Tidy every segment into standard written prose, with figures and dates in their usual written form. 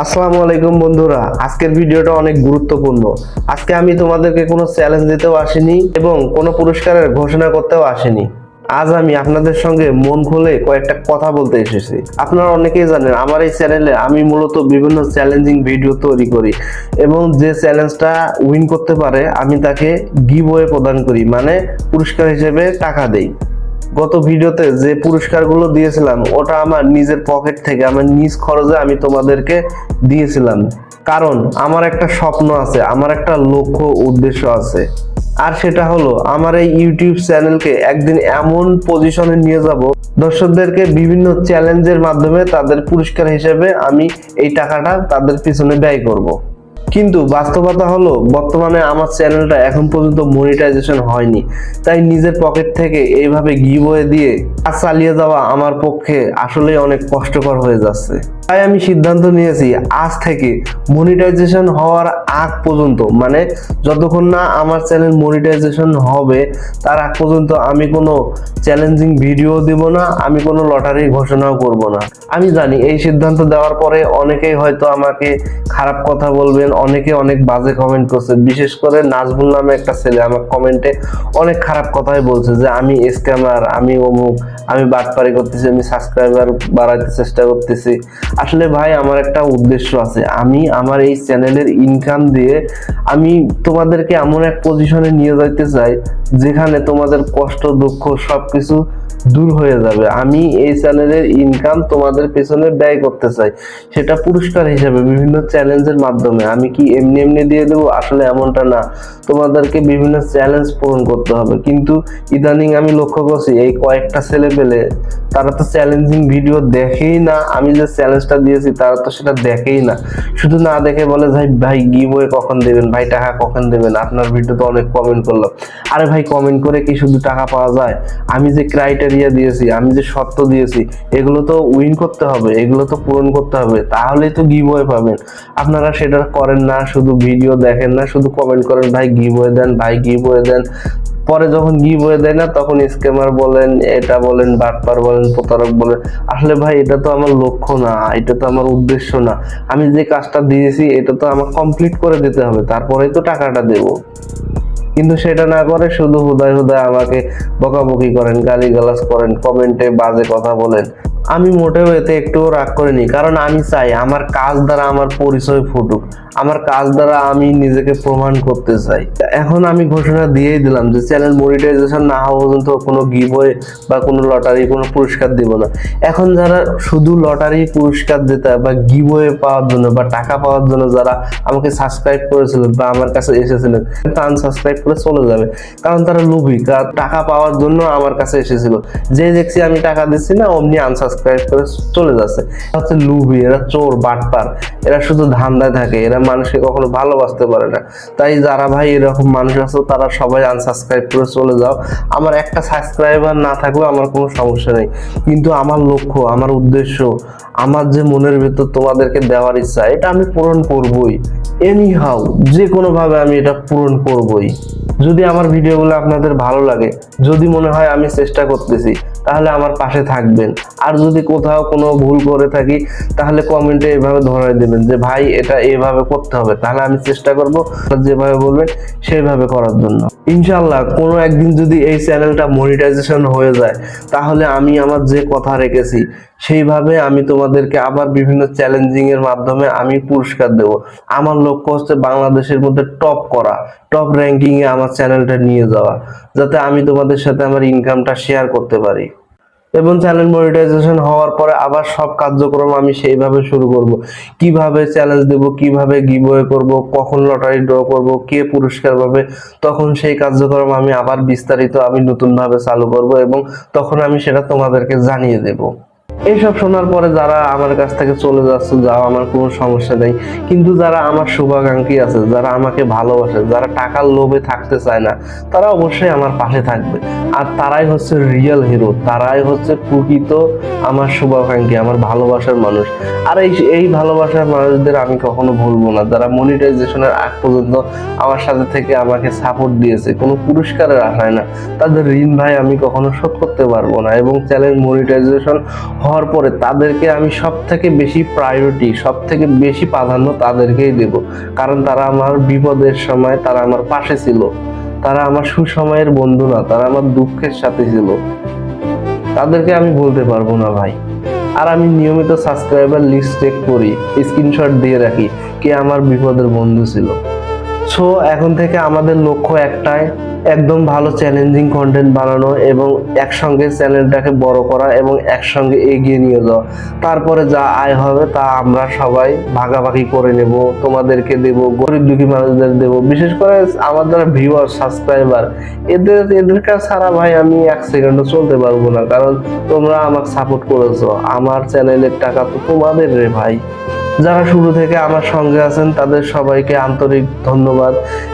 আসসালামু আলাইকুম বন্ধুরা, আজকের ভিডিওটা অনেক গুরুত্বপূর্ণ। আজকে আমি তোমাদেরকে কোনো চ্যালেঞ্জ দিতেও আসিনি এবং কোনো পুরস্কারের ঘোষণা করতেও আসিনি। আজ আমি আপনাদের সঙ্গে মন খুলে কয়েকটা কথা বলতে এসেছি। আপনারা অনেকেই জানেন আমার এই চ্যানেলে আমি মূলত বিভিন্ন চ্যালেঞ্জিং ভিডিও তৈরি করি এবং যে চ্যালেঞ্জটা উইন করতে পারে আমি তাকে গিভওয়ে প্রদান করি, মানে পুরস্কার হিসেবে টাকা দেই। গত ভিডিওতে যে পুরস্কারগুলো দিয়েছিলাম ওটা আমার নিজের পকেট থেকে, আমার নিজ খরচে আমি তোমাদেরকে দিয়েছিলাম। কারণ আমার একটা স্বপ্ন আছে, আমার একটা লক্ষ্য উদ্দেশ্য আছে, আর সেটা হলো আমার এই ইউটিউব চ্যানেলকে একদিন এমন পজিশনে নিয়ে যাব, দর্শকদেরকে বিভিন্ন চ্যালেঞ্জের মাধ্যমে তাদের পুরস্কার হিসেবে আমি এই টাকাটা তাদের পিছনে ব্যয় করব। কিন্তু বাস্তবতা হলো বর্তমানে আমার চ্যানেলটা এখন পর্যন্ত মনিটাইজেশন হয়নি, তাই নিজের পকেট থেকে এইভাবে গিভওয়ে দিয়ে কাজ চালিয়ে যাওয়া আমার পক্ষে আসলে অনেক কষ্টকর হয়ে যাচ্ছে। তাই আমি সিদ্ধান্ত নিয়েছি আজ থেকে মনিটাইজেশন হওয়ার আগ পর্যন্ত, মানে যতক্ষণ না আমার চ্যানেল মনিটাইজেশন হবে তার আগ পর্যন্ত আমি কোনো চ্যালেঞ্জিং ভিডিও দিব না, আমি কোনো লটারি ঘোষণাও করব না। আমি জানি এই সিদ্ধান্ত দেওয়ার পরে অনেকেই হয়তো আমাকে খারাপ কথা বলবেন, অনেকে অনেক বাজে কমেন্ট করছে। বিশেষ করে নাজবুল নামে একটা ছেলে আমার কমেন্টে অনেক খারাপ কথাই বলছে যে আমি স্ক্যামার, আমি অমুক, আমি বাটপারি করতেছি, আমি সাবস্ক্রাইবার বাড়াইতে চেষ্টা করতেছি। আসলে ভাই আমার একটা উদ্দেশ্য আছে, আমি আমার এই চ্যানেলের ইনকাম দিয়ে আমি তোমাদেরকে এমন এক পজিশনে নিয়ে যাইতে চাই যেখানে তোমাদের কষ্ট দুঃখ সবকিছু দূর হয়ে যাবে। আমি এই চ্যানেলের ইনকাম তোমাদের পেছনে ব্যয় করতে চাই, সেটা পুরস্কার হিসেবে বিভিন্ন চ্যালেঞ্জের মাধ্যমে। আমি কি এমনি এমনি দিয়ে দেবো? আসলে এমনটা না, তোমাদেরকে বিভিন্ন চ্যালেঞ্জ পূরণ করতে হবে। কিন্তু ইদানিং আমি লক্ষ্য করছি এই কয়েকটা ছেলে পেলে তারা তো চ্যালেঞ্জিং ভিডিও দেখেই না, আমি যে চ্যালেঞ্জটা দিয়েছি তারা তো সেটা দেখেই না, শুধু না দেখে বলে ভাই ভাই গিভওয়ে কখন দেবেন, ভাই টাকা কখন দেবেন, আপনার ভিডিও তো অনেক কমেন্ট করলাম। আরে ভাই কমেন্ট করে কি শুধু টাকা পাওয়া যায়? আমি যে ক্রাইটেরিয়া দিয়েছি, আমি যে শর্ত দিয়েছি, এগুলো তো উইন করতে হবে, এগুলো তো পূরণ করতে হবে, তাহলেই তো গিভওয়ে পাবেন। আপনারা সেটা করেন না, শুধু ভিডিও দেখেন না, শুধু কমেন্ট করেন ভাই গিভওয়ে দেন, ভাই গিভওয়ে দেন। পরে যখন গিভওয়ে দেয় না তখন স্ক্যামার বলেন, এটা বলেন, বাটপার বলেন, প্রতারক বলেন। আসলে ভাই এটা তো আমার লক্ষ্য না, এটা তো আমার উদ্দেশ্য না। আমি যে কাজটা দিয়েছি এটা তো আমার কমপ্লিট করে দিতে হবে, তারপরেই তো টাকাটা দেব। কিন্তু সেটা না করে শুধু হুদায় হুদায় আমাকে বকাবকি করেন, গালিগালাজ করেন, কমেন্টে বাজে কথা বলেন। আমি মোটেও এতে একটুও রাগ করিনি, কারণ আমি চাই আমার কাজ দ্বারা আমার পরিচয় ফুটুক, আমার কাজ দ্বারা আমি নিজেকে প্রমাণ করতে চাই। এখন আমি ঘোষণা দিয়েই দিলাম যে চ্যানেল মনিটাইজেশন না হওয়া পর্যন্ত কোনো গিভওয়ে বা কোনো লটারি কোনো পুরস্কার দিব না। এখন যারা শুধু লটারি পুরস্কার দিতে বা গিভওয়ে পাওয়ার জন্য বা টাকা পাওয়ার জন্য যারা আমাকে সাবস্ক্রাইব করেছিলেন বা আমার কাছে এসেছিলেন, তা আনসাবস্ক্রাইব করে চলে যাবে, কারণ তারা লোভী, টাকা পাওয়ার জন্য আমার কাছে এসেছিল। যে দেখছি আমি টাকা দিচ্ছি না অমনি আনসাবস্ক্রাইব করে চলে যাচ্ছে। হচ্ছে লোভী, এরা চোর বাটপার, এরা শুধু ধান্দায় থাকে, এরা মানুষকে কখনো ভালোবাসতে পারে না। তাই যারা ভাই এরকম মানুষ আছে তারা সবাই আনসাবস্ক্রাইব করে চলে যাও। আমার একটা সাবস্ক্রাইবার না থাকলেও আমার কোনো সমস্যা নেই, কিন্তু আমার লক্ষ্য, আমার উদ্দেশ্য, আমার যে মনের ভেতর তোমাদেরকে দেওয়ার ইচ্ছা, এটা আমি পূরণ করবই। এনি হাউ, যে কোনো ভাবে আমি এটা পূরণ করবই। যদি আমার ভিডিওগুলো আপনাদের ভালো লাগে, যদি মনে হয় আমি চেষ্টা করতেছি, তাহলে আমার পাশে থাকবেন। আর যদি কোথাও কোনো ভুল করে থাকি তাহলে কমেন্টে এভাবে ধরাই দেবেন যে ভাই এটা এভাবে করতে হবে, তাহলে আমি চেষ্টা করব যেভাবে বলবেন সেইভাবে করার জন্য। ইনশাআল্লাহ কোনো একদিন যদি এই চ্যানেলটা মনিটাইজেশন হয়ে যায় তাহলে আমি আমার যে কথা রেখেছি সেইভাবে আমি তোমাদেরকে আবার বিভিন্ন চ্যালেঞ্জিং এর মাধ্যমে আমি পুরস্কার দেব। আমার লক্ষ্য হচ্ছে বাংলাদেশের মধ্যে টপ করা, টপ র্যাঙ্কিং এ আমার চ্যানেলটা নিয়ে যাওয়া, যাতে আমি তোমাদের সাথে আমার ইনকামটা শেয়ার করতে পারি। এবং চ্যানেল মনিটাইজেশন হওয়ার পরে আবার সব কার্যক্রম আমি সেইভাবে শুরু করব। কিভাবে চ্যালেঞ্জ দেব, কিভাবে গিভওয়ে করব, কখন লটারি ড্র করব, কে পুরস্কার পাবে, তখন সেই কার্যক্রম আমি আবার বিস্তারিত আমি নতুনভাবে চালু করব এবং তখন আমি সেটা তোমাদেরকে জানিয়ে দেব। এইসব শোনার পরে যারা আমার কাছ থেকে চলে যাচ্ছে যাও, আমার কোনো সমস্যা নেই। কিন্তু যারা আমার শুভাকাঙ্ক্ষী আছে, যারা আমাকে ভালোবাসে, যারা টাকার লোভে থাকতে চায় না, তারা অবশ্যই আমার পাশে থাকবে। আর তারাই হচ্ছে রিয়েল হিরো, তারাই হচ্ছে প্রকৃত আমার শুভাকাঙ্ক্ষী, আমার ভালোবাসার মানুষ। আর এই ভালোবাসার মানুষদের আমি কখনো ভুলবো না, যারা মনিটাইজেশনের আগ পর্যন্ত আমার সাথে থেকে আমাকে সাপোর্ট দিয়েছে, কোনো পুরস্কারের আশায় না। তাদের ঋণ ভাই আমি কখনো শোধ করতে পারবো না। এবং চ্যানেল মনিটাইজেশন হওয়ার পরে তাদেরকে আমি সব থেকে বেশি প্রায়োরিটি, সব থেকে বেশি প্রাধান্য তাদেরকেই দেব। কারণ তারা আমার বিপদের সময় তারা আমার পাশে ছিল, তারা আমার সুসময়ের বন্ধু না, তারা আমার দুঃখের সাথে ছিল। তাদেরকে আমি বলতে পারবো না ভাই। আর আমি নিয়মিত সাবস্ক্রাইবার লিস্ট চেক করি, স্ক্রিনশট দিয়ে রাখি কে আমার বিপদের বন্ধু ছিল। সো এখন থেকে আমাদের লক্ষ্য একটাই, একদম ভালো চ্যালেঞ্জিং কন্টেন্ট বানানো এবং একসঙ্গে চ্যানেলটাকে বড় করা এবং একসঙ্গে এগিয়ে নিয়ে যাওয়া। তারপরে যা আয় হবে তা আমরা সবাই ভাগাভাগি করে নেব, তোমাদেরকে দেব, গরিব দুঃখী মানুষদের দেব। বিশেষ করে আমার যারা ভিউয়ার, সাবস্ক্রাইবার, এদের কাছে ছাড়া ভাই আমি এক সেকেন্ডও চলতে পারবো না। কারণ তোমরা আমাকে সাপোর্ট করেছো, আমার চ্যানেলের টাকা তো তোমাদের রে ভাই। যারা শুরু থেকে আমার সঙ্গে আছেন তাদের সবাইকে আন্তরিক ধন্যবাদ,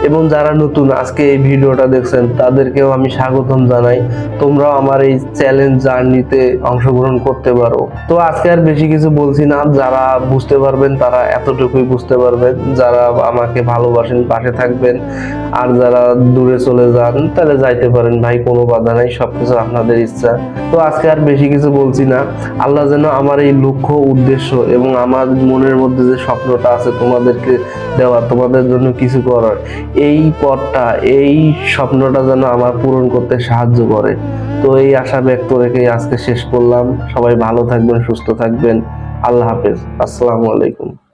এবং যারা নতুন আজকে এই ভিডিওটা দেখছেন তাদেরকেও আমি স্বাগতম জানাই। তোমরাও আমার এই চ্যালেঞ্জ জার্নিতে অংশগ্রহণ করতে পারো। তো আজকে আর বেশি কিছু বলছি না, যারা বুঝতে পারবেন তারা এতটুকুই বুঝতে পারবেন, যারা আমাকে ভালোবাসেন পাশে থাকবেন, আর যারা দূরে চলে যান তাহলে যাইতে পারেন ভাই, কোনো বাধা নাই, সবকিছু আপনাদের ইচ্ছা। তো আজকে আর বেশি কিছু বলছি না। আল্লাহ যেন আমার এই লক্ষ্য, উদ্দেশ্য এবং আমার মনের মধ্যে যে স্বপ্নটা আছে তোমাদেরকে দেওয়া, তোমাদের জন্য কিছু করার, এই পথটা, এই স্বপ্নটা যেন আমার পূরণ করতে সাহায্য করে। তো এই আশা ব্যক্ত রেখে আজকে শেষ করলাম। সবাই ভালো থাকবেন, সুস্থ থাকবেন। আল্লাহ হাফেজ, আসসালামু আলাইকুম।